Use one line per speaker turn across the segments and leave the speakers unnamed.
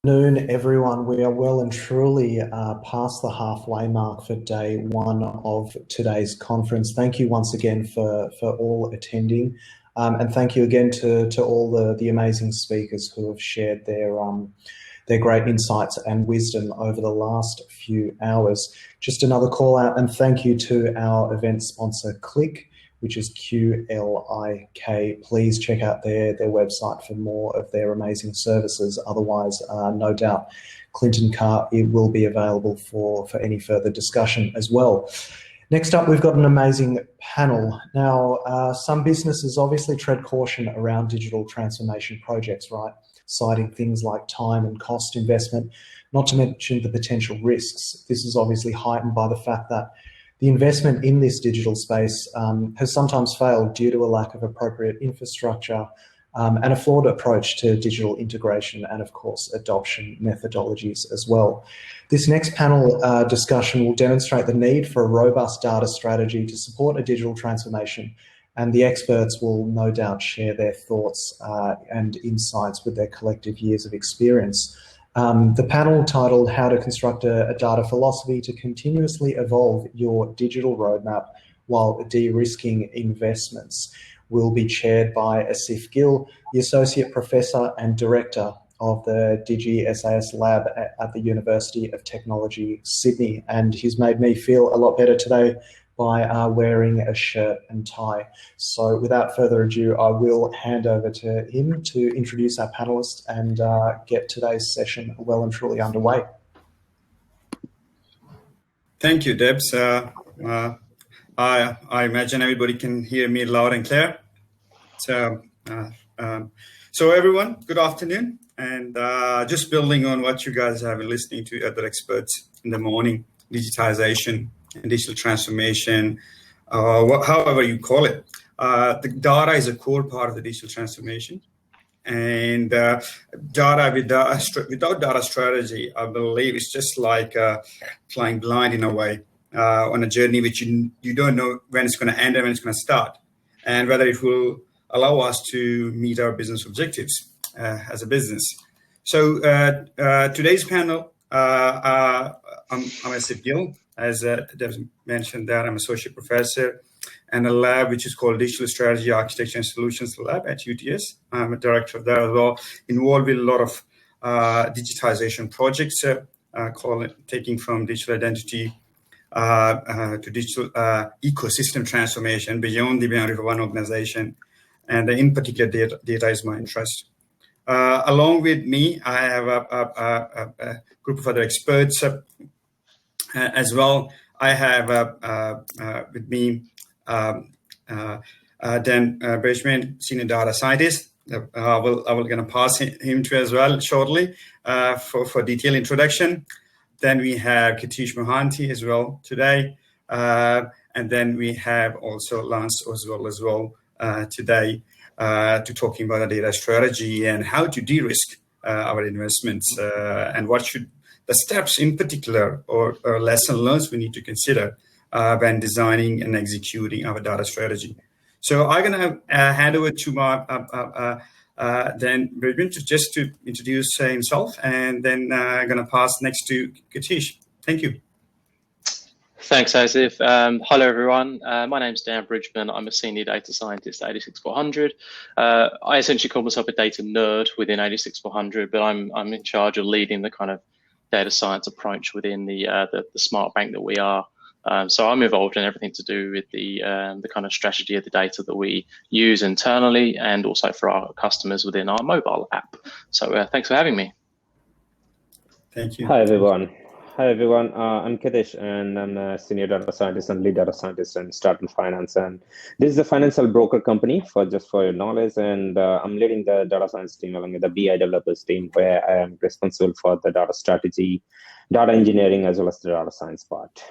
Noon, everyone. We are well and truly past the halfway mark for day one of today's conference. Thank you once again for all attending. And thank you again to all the amazing speakers who have shared their great insights and wisdom over the last few hours. Just another call out and thank you to our event sponsor, Click, which is QLIK. Please check out their website for more of their amazing services. Otherwise, no doubt, Clinton Carr, it will be available for any further discussion as well. Next up, we've got an amazing panel. Now, some businesses obviously tread caution around digital transformation projects, right? Citing things like time and cost investment, not to mention the potential risks. This is obviously heightened by the fact that the investment in this digital space has sometimes failed due to a lack of appropriate infrastructure and a flawed approach to digital integration and, of course, adoption methodologies as well. This next panel discussion will demonstrate the need for a robust data strategy to support a digital transformation, and the experts will no doubt share their thoughts and insights with their collective years of experience. The panel titled How to Construct a Data Philosophy to Continuously Evolve Your Digital Roadmap While De-Risking Investments will be chaired by Asif Gill, the Associate Professor and Director of the Digi SAS Lab at the University of Technology, Sydney. And he's made me feel a lot better today by wearing a shirt and tie. So without further ado, I will hand over to him to introduce our panelists and get today's session well and truly underway.
Thank you, Debs. I imagine everybody can hear me loud and clear. So everyone, good afternoon. And just building on what you guys have been listening to other experts in the morning, digitization and digital transformation, however you call it. The data is a core part of the digital transformation. And without data strategy, I believe it's just like flying blind in a way on a journey which you don't know when it's going to end and when it's going to start, and whether it will allow us to meet our business objectives as a business. So today's panel, I'm Asif Gill. As Deb mentioned, that I'm Associate Professor in a lab which is called Digital Strategy, Architecture and Solutions Lab at UTS. I'm a director of that as well, involved with a lot of digitization projects, taking from digital identity to digital ecosystem transformation beyond the boundary of one organization. And in particular, data is my interest. Along with me, I have a group of other experts as well. I have with me Dan Bridgman, Senior Data Scientist. I will going to pass him to as well shortly for detailed introduction. Then we have Katish Mohanty as well today. And then we have also Lance as well today to talking about the data strategy and how to de-risk our investments and what should the steps in particular or lesson learned we need to consider when designing and executing our data strategy. So I'm going to hand over to my Dan Bridgman to introduce himself, and then I'm going to pass next to Katish. Thank you.
Thanks, Asif. Hello, everyone. My name's Dan Bridgman. I'm a senior data scientist at 86400. I essentially call myself a data nerd within 86400, but I'm in charge of leading the kind of data science approach within the smart bank that we are. So I'm involved in everything to do with the kind of strategy of the data that we use internally and also for our customers within our mobile app. So thanks for having me.
Thank you.
Hi, everyone. I'm Katish, and I'm a senior data scientist and lead data scientist in Stratton Finance. And this is a financial broker company, for your knowledge. And I'm leading the data science team along with the BI developers team, where I am responsible for the data strategy, data engineering, as well as the data science part.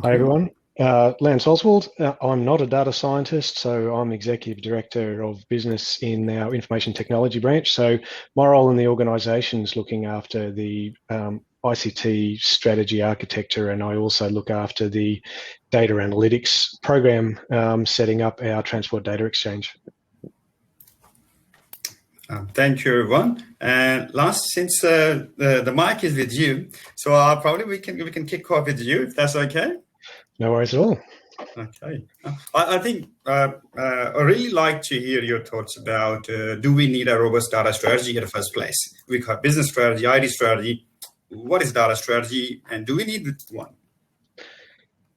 Hi, everyone. Lance Oswald. I'm not a data scientist, so I'm Executive Director of Business in our Information Technology branch. So my role in the organisation is looking after the ICT strategy architecture, and I also look after the data analytics program, setting up our transport data exchange.
Thank you, everyone. And last, since the mic is with you, so probably we can kick off with you, if that's okay.
No worries at all.
Okay. I think I really like to hear your thoughts about do we need a robust data strategy in the first place? We have business strategy, IT strategy. What is data strategy, and do we need one?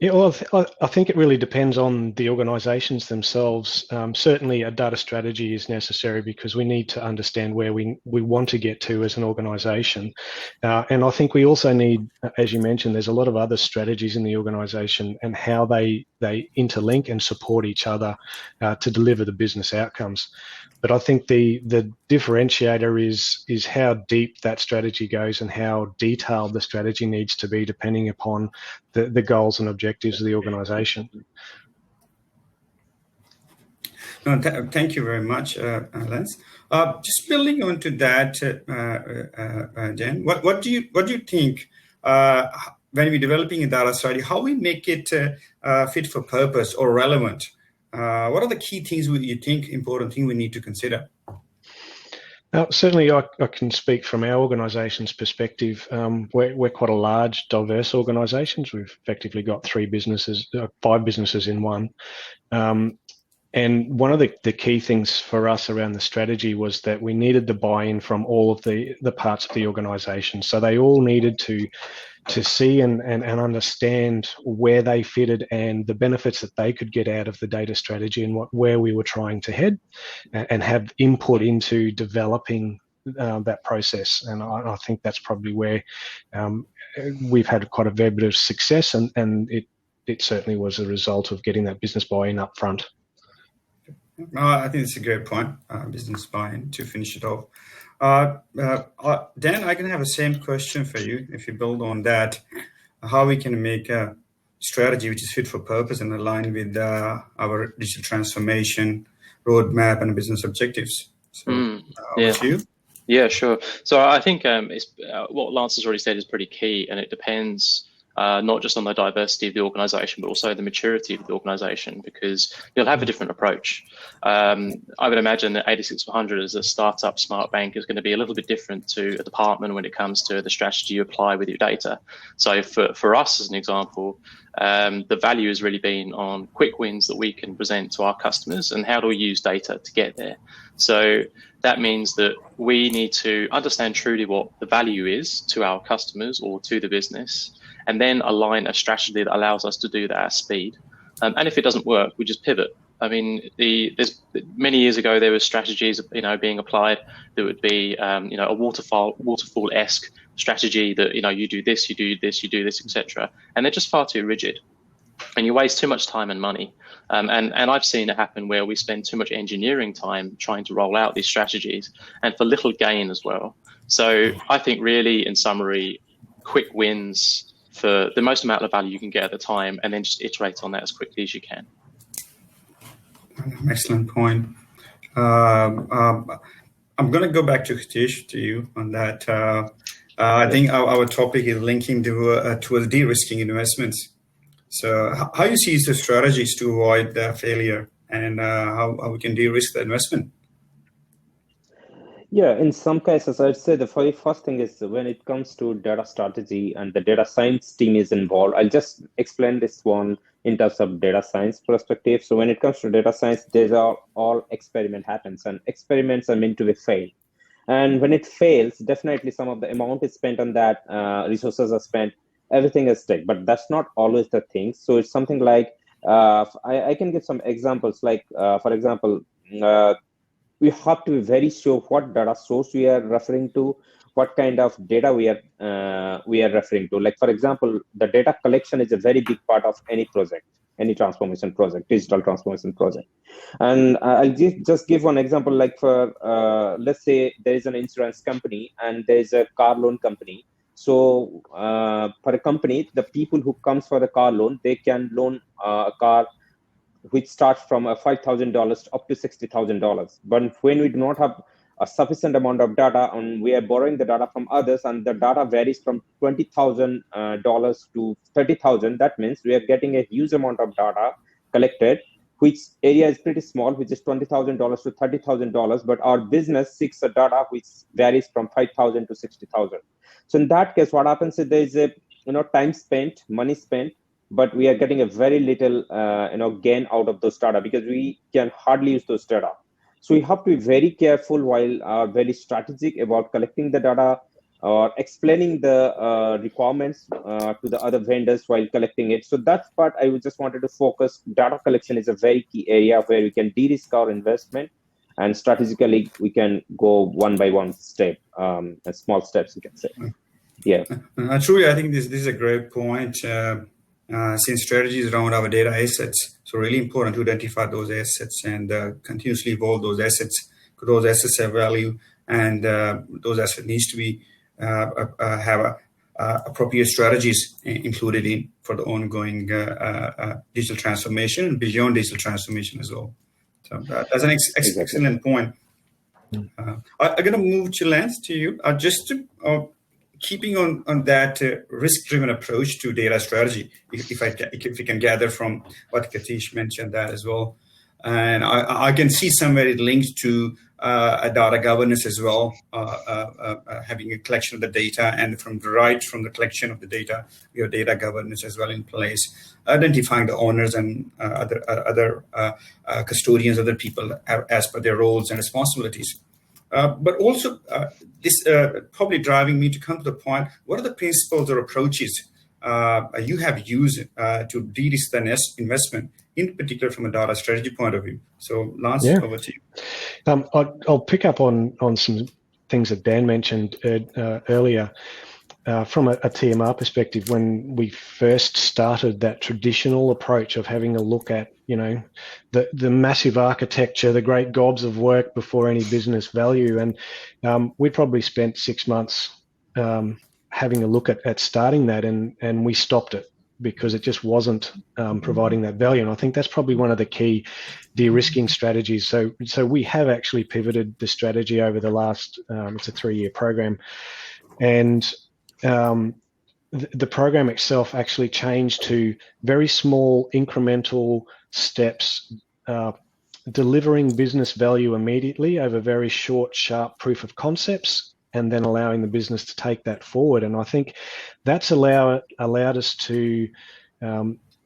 Yeah, well, I think it really depends on the organisations themselves. Certainly, a data strategy is necessary because we need to understand where we want to get to as an organisation. And I think we also need, as you mentioned, there's a lot of other strategies in the organisation and how they interlink and support each other to deliver the business outcomes. But I think the differentiator is how deep that strategy goes and how detailed the strategy needs to be depending upon the goals and objectives of the organisation.
No, thank you very much, Lance. Just building on to that, Dan, what do you think when we're developing a data strategy, how we make it fit for purpose or relevant? What are the key things you think important thing we need to consider?
Certainly, I can speak from our organisation's perspective. We're quite a large, diverse organisation. We've effectively got 5 businesses in one. And one of the key things for us around the strategy was that we needed the buy-in from all of the parts of the organisation. So they all needed to see and understand where they fitted and the benefits that they could get out of the data strategy and where we were trying to head, and have input into developing that process. And I think that's probably where we've had quite a fair bit of success, and it certainly was a result of getting that business buy-in up front.
I think it's a great point, business buy-in, to finish it off. Dan, I can have the same question for you if you build on that, how we can make a strategy which is fit for purpose and aligned with our digital transformation roadmap and business objectives. So, with you?
Yeah, sure. So I think what Lance has already said is pretty key, and it depends not just on the diversity of the organization, but also the maturity of the organization, because you'll have a different approach. I would imagine that 86400 as a startup smart bank is going to be a little bit different to a department when it comes to the strategy you apply with your data. So for us, as an example, the value has really been on quick wins that we can present to our customers and how do we use data to get there. So that means that we need to understand truly what the value is to our customers or to the business, and then align a strategy that allows us to do that at speed. And if it doesn't work, we just pivot. I mean, there's many years ago there were strategies, being applied that would be, a waterfall-esque strategy that, you do this, you do this, you do this, etc. And they're just far too rigid, and you waste too much time and money. And I've seen it happen where we spend too much engineering time trying to roll out these strategies, and for little gain as well. So I think really, in summary, quick wins for the most amount of value you can get at the time, and then just iterate on that as quickly as you can.
Excellent point. I'm going to go back to Katish, to you on that. I think our topic is linking towards de-risking investments. So how you see the strategies to avoid failure, and how we can de-risk the investment?
Yeah, in some cases, I'd say the very first thing is when it comes to data strategy and the data science team is involved. I'll just explain this one in terms of data science perspective. So when it comes to data science, there's all experiment happens, and experiments are meant to be failed. And when it fails, definitely some of the amount is spent on that, resources are spent, everything is take, but that's not always the thing. So it's something like, I can give some examples, like, for example, we have to be very sure what data source we are referring to, what kind of data we are referring to. Like, for example, the data collection is a very big part of any project, any transformation project, digital transformation project. And I'll just give one example, like for, let's say there is an insurance company and there is a car loan company. So for a company, the people who comes for the car loan, they can loan a car which starts from $5,000 up to $60,000. But when we do not have a sufficient amount of data and we are borrowing the data from others, and the data varies from $20,000 to $30,000, that means we are getting a huge amount of data collected which area is pretty small, which is $20,000 to $30,000, but our business seeks a data which varies from 5,000 to 60,000. So in that case, what happens is there is a time spent, money spent, but we are getting a very little gain out of those data because we can hardly use those data. So we have to be very careful while very strategic about collecting the data or explaining the requirements to the other vendors while collecting it. So that's part I just wanted to focus. Data collection is a very key area where we can de-risk our investment, and strategically we can go one by one step, small steps, you can say. Yeah.
Truly, I think this is a great point. Since strategy is around our data assets, so really important to identify those assets and continuously evolve those assets, because those assets have value, and those assets needs to be have appropriate strategies included in for the ongoing digital transformation and beyond digital transformation as well. So that's an excellent point. I'm going to move to Lance, to you, just to. Keeping on that risk-driven approach to data strategy, if we can gather from what Katish mentioned that as well, and I can see somewhere it links to a data governance as well, having a collection of the data, and from the collection of the data, we have data governance as well in place, identifying the owners and other custodians, other people as per their roles and responsibilities. But also, this probably driving me to come to the point, what are the principles or approaches you have used to de-risk the investment, in particular from a data strategy point of view? So, Lance, over to you.
I'll pick up on some things that Dan mentioned earlier. From a TMR perspective, when we first started that traditional approach of having a look at, the massive architecture, the great gobs of work before any business value, and we probably spent 6 months having a look at starting that, and we stopped it because it just wasn't providing that value. And I think that's probably one of the key de-risking strategies. So we have actually pivoted the strategy over the last, it's a 3-year program, and the program itself actually changed to very small incremental steps, delivering business value immediately over very short, sharp proof of concepts, and then allowing the business to take that forward. And I think that's allowed us to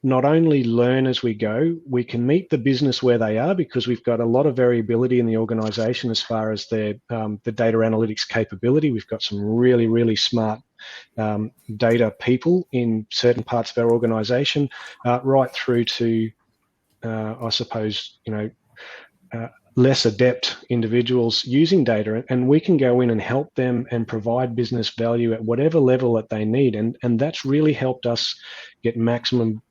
not only learn as we go, we can meet the business where they are, because we've got a lot of variability in the organization as far as the data analytics capability. We've got some really, really smart data people in certain parts of our organization, right through to, I suppose, less adept individuals using data, and we can go in and help them and provide business value at whatever level that they need. And that's really helped us get maximum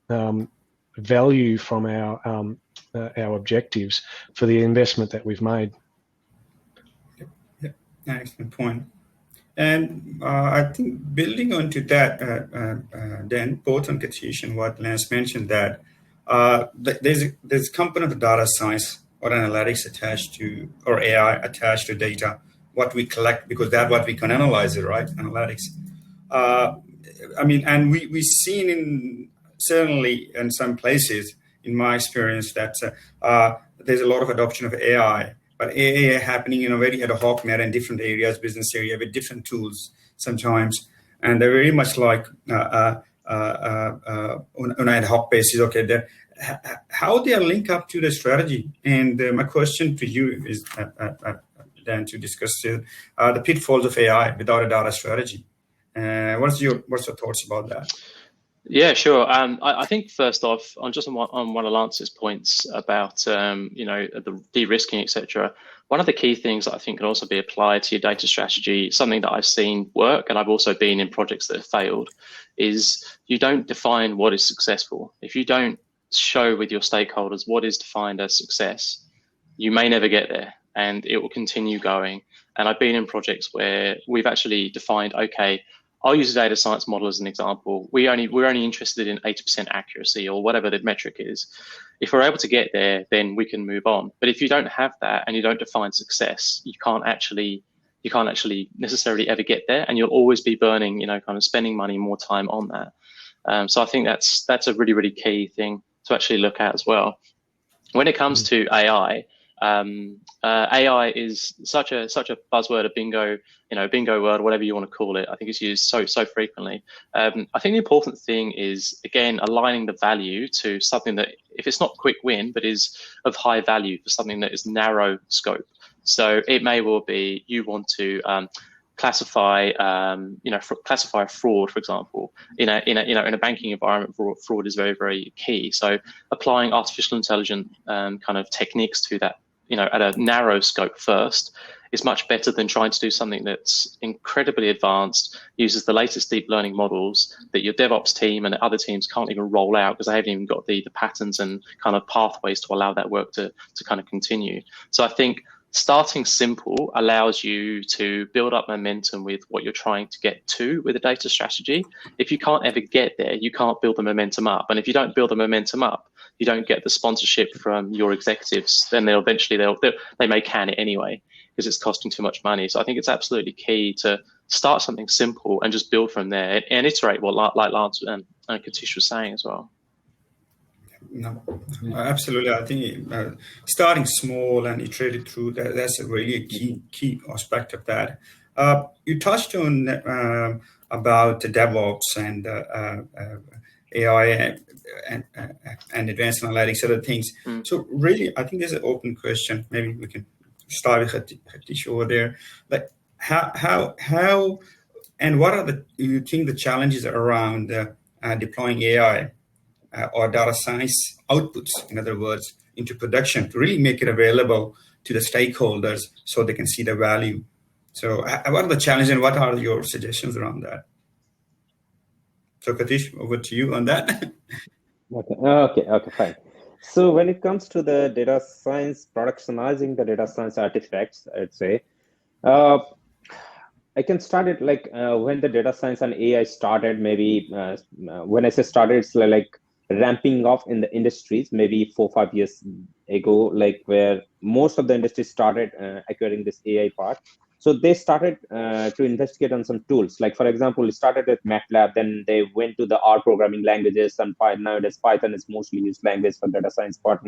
value from our objectives for the investment that we've made.
Yep. Excellent point. And I think building onto that, Dan, both on Katish and what Lance mentioned, that there's a component of data science or analytics attached to, or AI attached to data, what we collect, because that's what we can analyze it, right? Analytics. And we've seen certainly in some places, in my experience, that there's a lot of adoption of AI, but AI happening in a very ad hoc manner in different areas, business area, with different tools sometimes, and they're very much like on an ad hoc basis. Okay, how they are linked up to the strategy. And my question to you is, Dan, to discuss the pitfalls of AI without a data strategy. What's your thoughts about that?
Yeah, sure. I think first off, on one of Lance's points about the de-risking, etc. One of the key things that I think can also be applied to your data strategy, something that I've seen work, and I've also been in projects that have failed, is you don't define what is successful. If you don't show with your stakeholders what is defined as success, you may never get there, and it will continue going. And I've been in projects where we've actually defined, okay, I'll use a data science model as an example. We're only interested in 80% accuracy or whatever the metric is. If we're able to get there, then we can move on. But if you don't have that and you don't define success, you can't actually necessarily ever get there, and you'll always be burning, kind of spending money, more time on that. So I think that's a really, really key thing to actually look at as well. When it comes to AI, AI is such a buzzword, a bingo word, whatever you want to call it. I think it's used so frequently. I think the important thing is, again, aligning the value to something that, if it's not quick win, but is of high value for something that is narrow scope. So it may well be you want to classify classify fraud, for example. In a banking environment, fraud is very key. So applying artificial intelligence kind of techniques to that, at a narrow scope first, is much better than trying to do something that's incredibly advanced, uses the latest deep learning models that your DevOps team and other teams can't even roll out because they haven't even got the patterns and kind of pathways to allow that work to kind of continue. So I think starting simple allows you to build up momentum with what you're trying to get to with a data strategy. If you can't ever get there, you can't build the momentum up. And if you don't build the momentum up, you don't get the sponsorship from your executives, then they may can it anyway because it's costing too much money. So I think it's absolutely key to start something simple and just build from there and iterate what like Lance and Katish was saying as well.
No, absolutely. I think starting small and iterating through that's a really key aspect of that. You touched on about the DevOps and AI and advanced analytics, other things. So really, I think there's an open question. Maybe we can start with Hatish over there. Like how and what are you think the challenges around deploying AI or data science outputs, in other words, into production to really make it available to the stakeholders so they can see the value? So what are the challenges and what are your suggestions around that? So Katish, over to you on that.
Okay, fine. So when it comes to the data science, productionizing the data science artifacts, I'd say, I can start it like when the data science and AI started, maybe when I say started, it's like ramping up in the industries, maybe 4 or 5 years ago, like where most of the industry started acquiring this AI part. So they started to investigate on some tools. Like, for example, it started with MATLAB, then they went to the R programming languages, and nowadays Python is mostly used language for data science part.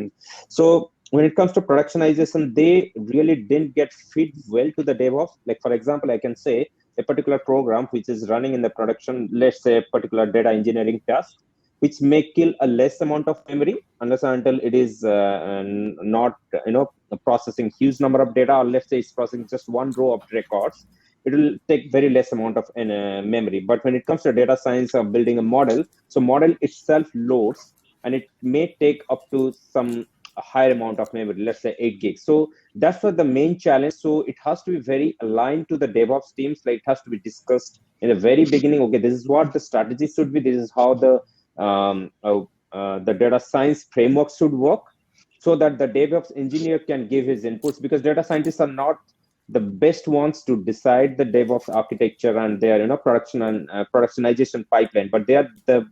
So when it comes to productionization, they really didn't get fit well to the DevOps. Like, for example, I can say a particular program which is running in the production, let's say a particular data engineering task, which may kill a less amount of memory unless until it is not processing huge number of data, or let's say it's processing just one row of records. It will take very less amount of memory. But when it comes to data science or building a model, so model itself loads and it may take up to some higher amount of memory, let's say 8 gigs. So that's what the main challenge. So it has to be very aligned to the DevOps teams. Like, it has to be discussed in the very beginning. Okay, this is what the strategy should be. This is how the data science framework should work, so that the DevOps engineer can give his inputs, because data scientists are not the best ones to decide the DevOps architecture and their production and productionization pipeline, but they are the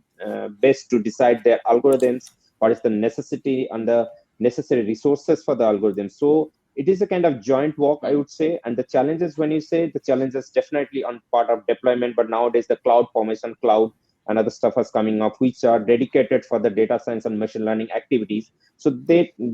best to decide their algorithms, what is the necessity and the necessary resources for the algorithm. So it is a kind of joint work, I would say. And the challenges, when you say the challenges, definitely on part of deployment, but nowadays the cloud formation, cloud and other stuff is coming up, which are dedicated for the data science and machine learning activities. So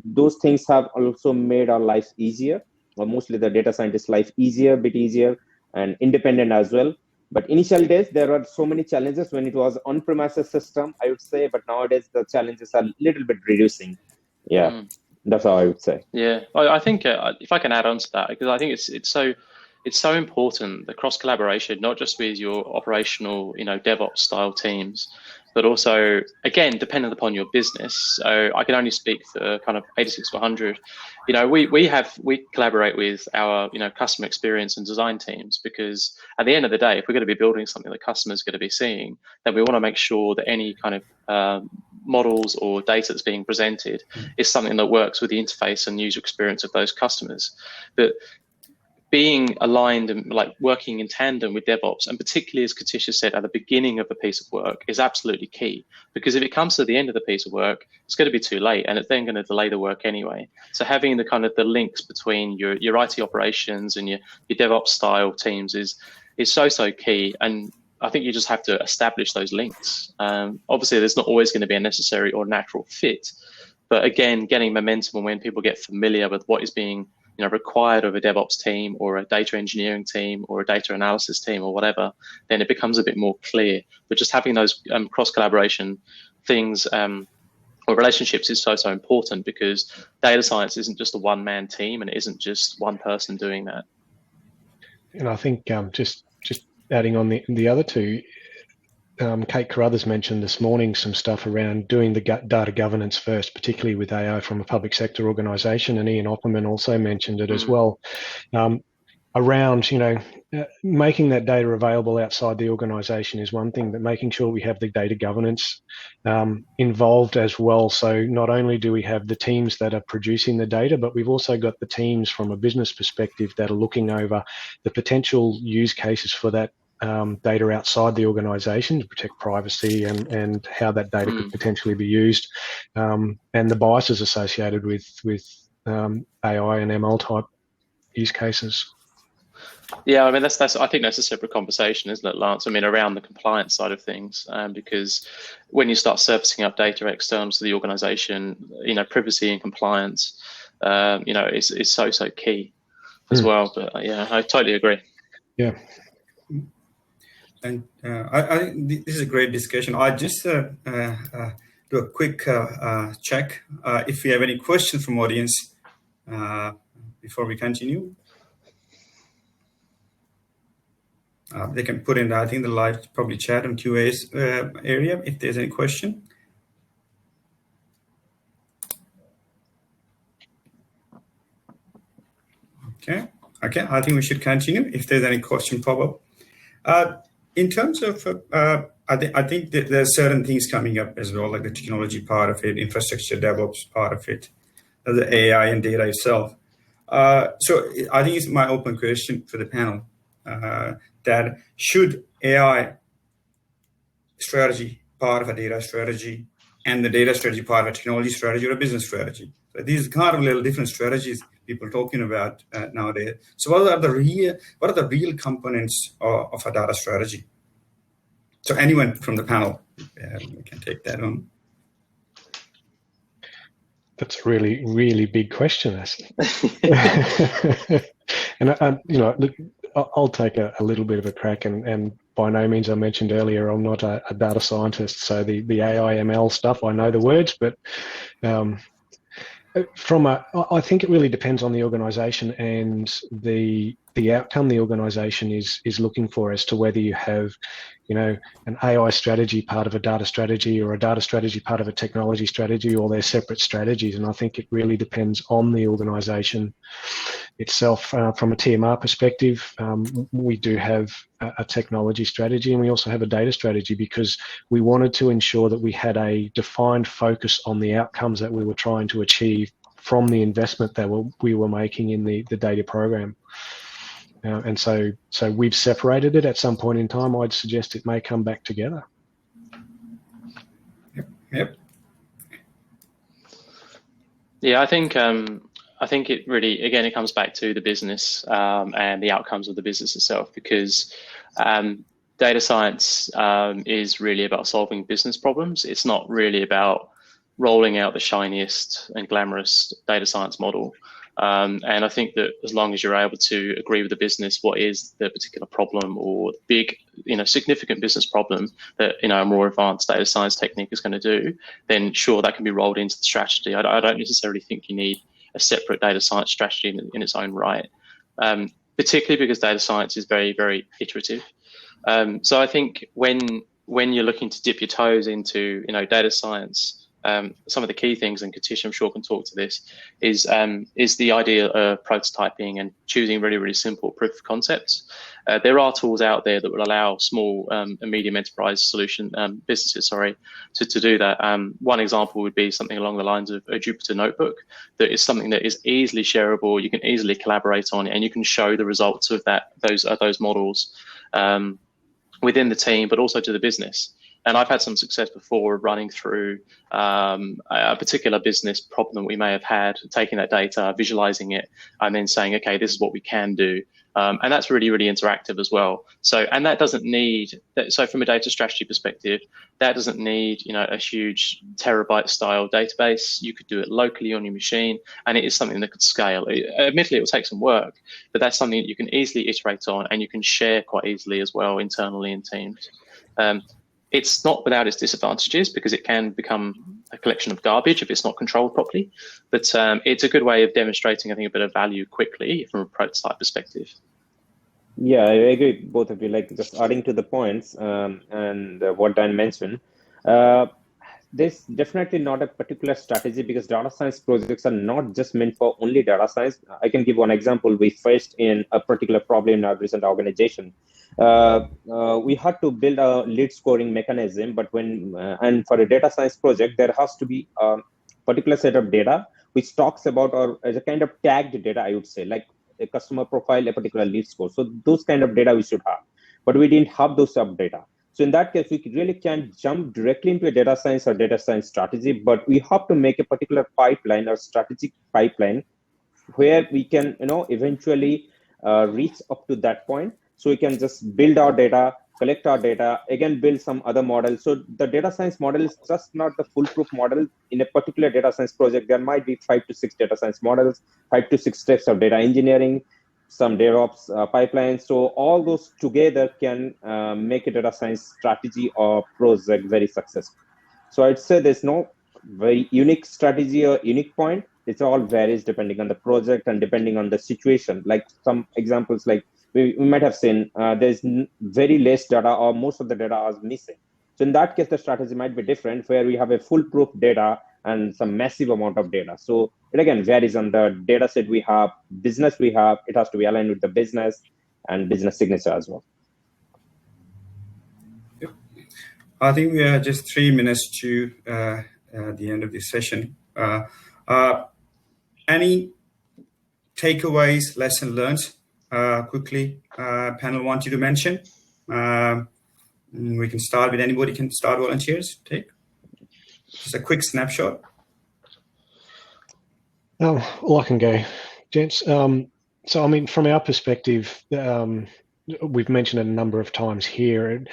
those things have also made our lives easier, or mostly the data scientist life easier, bit easier and independent as well. But initial days, there are so many challenges when it was on-premises system, I would say, but nowadays the challenges are a little bit reducing. Yeah, that's how I would say.
Yeah, I think if I can add on to that, because I think it's so important, the cross collaboration, not just with your operational, DevOps style teams, but also, again, dependent upon your business. So I can only speak for kind of 86400. We collaborate with our, customer experience and design teams, because at the end of the day, if we're going to be building something that customers are going to be seeing, then we want to make sure that any kind of models or data that's being presented is something that works with the interface and user experience of those customers. But being aligned and like working in tandem with DevOps, and particularly as Katisha said at the beginning of a piece of work, is absolutely key. Because if it comes to the end of the piece of work, it's going to be too late, and it's then going to delay the work anyway. So having the kind of the links between your IT operations and your DevOps style teams is so key. And I think you just have to establish those links. Obviously, there's not always going to be a necessary or natural fit, But again, getting momentum, and when people get familiar with what is being required of a DevOps team or a data engineering team or a data analysis team or whatever, then it becomes a bit more clear. But just having those cross collaboration things or relationships is so important, because data science isn't just a one-man team, and it isn't just one person doing that.
And I think just adding on the other two, Kate Carruthers mentioned this morning some stuff around doing the data governance first, particularly with AI from a public sector organisation, and Ian Opperman also mentioned it as well. Around, making that data available outside the organisation is one thing, but making sure we have the data governance involved as well. So not only do we have the teams that are producing the data, but we've also got the teams from a business perspective that are looking over the potential use cases for that data outside the organisation to protect privacy and how that data could potentially be used, and the biases associated with AI and ML type use cases.
Yeah, I mean I think that's a separate conversation, isn't it, Lance? I mean, around the compliance side of things, because when you start surfacing up data external to the organisation, privacy and compliance, is so key as well. But yeah, I totally agree.
Yeah.
And I think this is a great discussion. I just do a quick check if we have any questions from audience before we continue. They can put in, I think, the live probably chat and QA's area if there's any question. Okay. I think we should continue if there's any question pop up. In terms of, I think that there's certain things coming up as well, like the technology part of it, infrastructure, DevOps part of it, the AI and data itself. So I think it's my open question for the panel, that should AI strategy part of a data strategy and the data strategy part of a technology strategy or a business strategy? So these are kind of little different strategies people are talking about nowadays. So what are the real components of a data strategy? So anyone from the panel, we can take that on.
That's a really, really big question, actually. And look, I'll take a little bit of a crack, and by no means, I mentioned earlier, I'm not a data scientist, so the AI ML stuff, I know the words, but I think it really depends on the organisation and the outcome the organisation is looking for, as to whether you have, an AI strategy part of a data strategy, or a data strategy part of a technology strategy, or they're separate strategies. And I think it really depends on the organisation itself. From a TMR perspective, we do have a technology strategy, and we also have a data strategy, because we wanted to ensure that we had a defined focus on the outcomes that we were trying to achieve from the investment that we were making in the data program. And so we've separated it at some point in time. I'd suggest it may come back together.
Yep.
Yeah, I think it really, again, it comes back to the business and the outcomes of the business itself, because data science is really about solving business problems. It's not really about rolling out the shiniest and glamorous data science model. And I think that as long as you're able to agree with the business what is the particular problem, or big, significant business problem that, a more advanced data science technique is going to do, then sure, that can be rolled into the strategy. I don't necessarily think you need a separate data science strategy in its own right, particularly because data science is very, very iterative. So I think when you're looking to dip your toes into, data science, some of the key things, and Katish, I'm sure, can talk to this, is the idea of prototyping and choosing really, really simple proof of concepts. There are tools out there that will allow small and medium enterprise businesses to do that. One example would be something along the lines of a Jupyter notebook, that is something that is easily shareable, you can easily collaborate on, and you can show the results of those models within the team, but also to the business. And I've had some success before running through a particular business problem that we may have had, taking that data, visualizing it, and then saying, okay, this is what we can do. And that's really, really interactive as well. So, and that doesn't need, so from a data strategy perspective, that doesn't need, a huge terabyte style database. You could do it locally on your machine, and it is something that could scale. Admittedly, it will take some work, but that's something that you can easily iterate on, and you can share quite easily as well internally in teams. It's not without its disadvantages, because it can become a collection of garbage if it's not controlled properly. But it's a good way of demonstrating, I think, a bit of value quickly from a prototype perspective.
Yeah, I agree, both of you. Like, just adding to the points and what Dan mentioned, there's definitely not a particular strategy, because data science projects are not just meant for only data science. I can give one example. We faced in a particular problem in our recent organization. We had to build a lead scoring mechanism, but and for a data science project, there has to be a particular set of data which talks about, or as a kind of tagged data, I would say, like a customer profile, a particular lead score. So those kind of data we should have, but we didn't have those sub data. So in that case, we really can't jump directly into a data science or data science strategy, but we have to make a particular pipeline or strategic pipeline where we can, eventually reach up to that point. So we can just build our data, collect our data, again, build some other model. So the data science model is just not the foolproof model. In a particular data science project, there might be 5 to 6 data science models, 5 to 6 steps of data engineering, some DevOps pipelines. So all those together can make a data science strategy or project very successful. So I'd say there's no very unique strategy or unique point. It all varies depending on the project and depending on the situation. Like some examples, like we might have seen, there's very less data, or most of the data is missing. So in that case, the strategy might be different, where we have a foolproof data and some massive amount of data. So it again varies on the data set we have, business we have. It has to be aligned with the business and business signature as well.
Yep. I think we are just 3 minutes to the end of this session. Any takeaways, lesson learned quickly, panel want you to mention? We can start with anybody. Can start, volunteers. Take just a quick snapshot.
Well, I can go, gents. So, I mean, from our perspective, we've mentioned it a number of times here.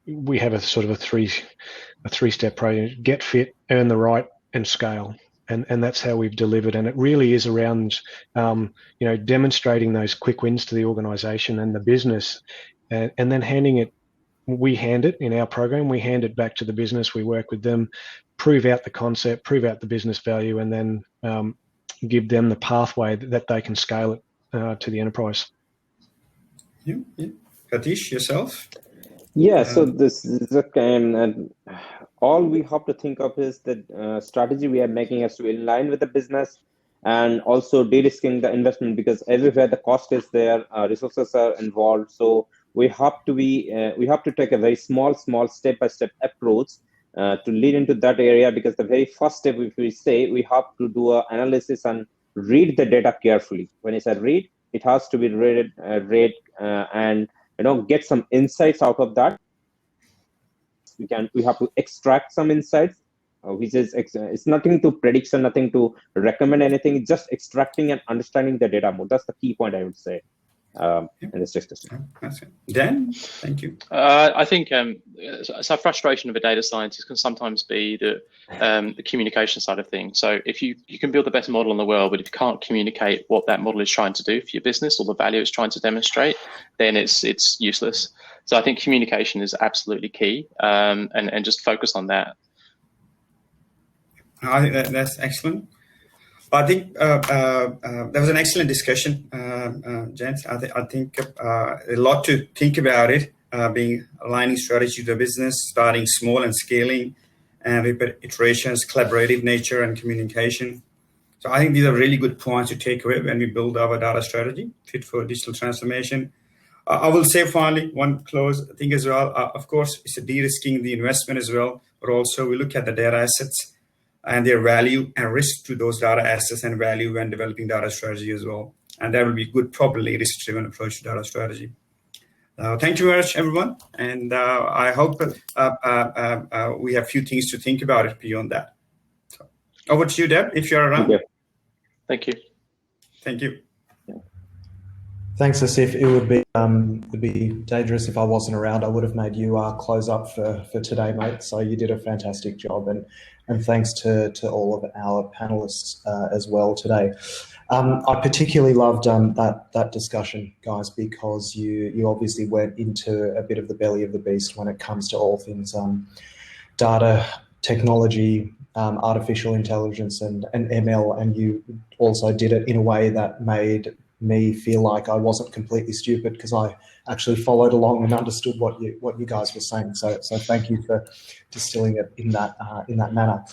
We have a sort of a three-step program: get fit, earn the right, and scale. And that's how we've delivered. And it really is around, demonstrating those quick wins to the organisation and the business, and then handing it. We hand it in our program. We hand it back to the business. We work with them, prove out the concept, prove out the business value, and then give them the pathway that they can scale it to the enterprise.
Yeah. Katish, yourself?
Yeah, so this is all we have to think of is that strategy we are making has to be in line with the business, and also de-risking the investment, because everywhere the cost is there, resources are involved. So we have to take a very small step-by-step approach to lead into that area, because the very first step, if we say, we have to do an analysis and read the data carefully. When I say read, it has to be read and get some insights out of that. We have to extract some insights, which is it's nothing to prediction, nothing to recommend anything. It's just extracting and understanding the data more. That's the key point, I would say. In this discussion.
Dan, thank you.
I think so frustration of a data scientist can sometimes be the communication side of things. So if you can build the best model in the world, but if you can't communicate what that model is trying to do for your business or the value it's trying to demonstrate, then it's useless. So I think communication is absolutely key, and just focus on that.
I think that's excellent. I think that was an excellent discussion, gents. I think a lot to think about it, being aligning strategy to the business, starting small and scaling, and iterations, collaborative nature, and communication. So I think these are really good points to take away when we build our data strategy fit for digital transformation. I will say finally, one close thing as well. Of course, it's a de-risking the investment as well, but also we look at the data assets and their value and risk to those data assets and value when developing data strategy as well. And that will be good, probably risk-driven approach to data strategy. Thank you very much, everyone. And I hope we have a few things to think about it beyond that. So, over to you, Deb, if you're around.
Thank you.
Thank you.
Thanks, Asif. It would be dangerous if I wasn't around. I would have made you close up for today, mate. So you did a fantastic job, and thanks to all of our panelists as well today. I particularly loved that discussion, guys, because you obviously went into a bit of the belly of the beast when it comes to all things data, technology, artificial intelligence, and ML, and you also did it in a way that made me feel like I wasn't completely stupid, because I actually followed along and understood what you guys were saying. So thank you for distilling it in that manner.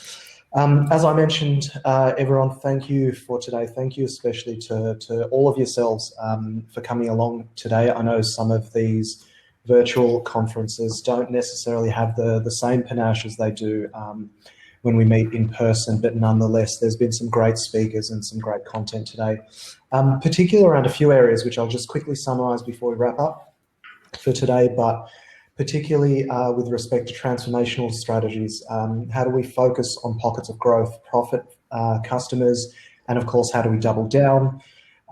As I mentioned, everyone, thank you for today. Thank you especially to all of yourselves for coming along today. I know some of these virtual conferences don't necessarily have the same panache as they do when we meet in person, but nonetheless, there's been some great speakers and some great content today, particularly around a few areas, which I'll just quickly summarize before we wrap up for today, but particularly with respect to transformational strategies. How do we focus on pockets of growth, profit, customers, and of course, how do we double down?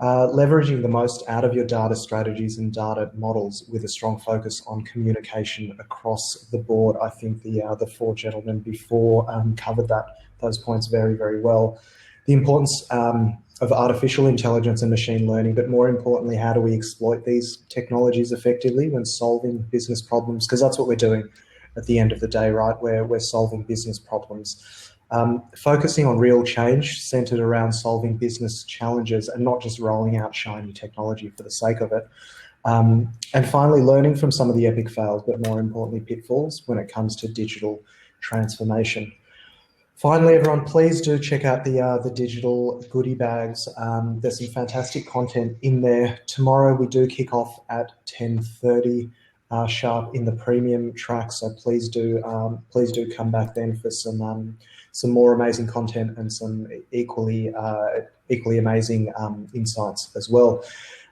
Leveraging the most out of your data strategies and data models with a strong focus on communication across the board. I think the four gentlemen before covered those points very, very well. The importance of artificial intelligence and machine learning, but more importantly, how do we exploit these technologies effectively when solving business problems? Because that's what we're doing at the end of the day, right? We're solving business problems. Focusing on real change centered around solving business challenges and not just rolling out shiny technology for the sake of it. And finally, learning from some of the epic fails, but more importantly, pitfalls when it comes to digital transformation. Finally, everyone, please do check out the digital goodie bags. There's some fantastic content in there. Tomorrow we do kick off at 10:30 sharp in the premium track, so please do come back then for some more amazing content and some equally amazing insights as well.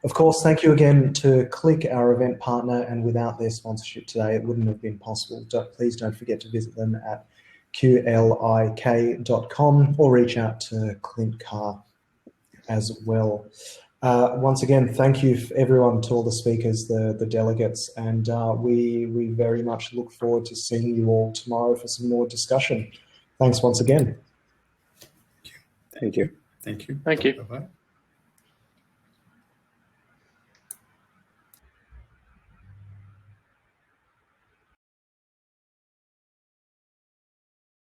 Of course, thank you again to Click, our event partner, and without their sponsorship today, it wouldn't have been possible. Please don't forget to visit them at qlik.com or reach out to Clint Carr as well. Once again, thank you everyone, to all the speakers, the delegates, and we very much look forward to seeing you all tomorrow for some more discussion. Thanks once again.
Thank you.
Thank you.
Thank you.
Bye-bye.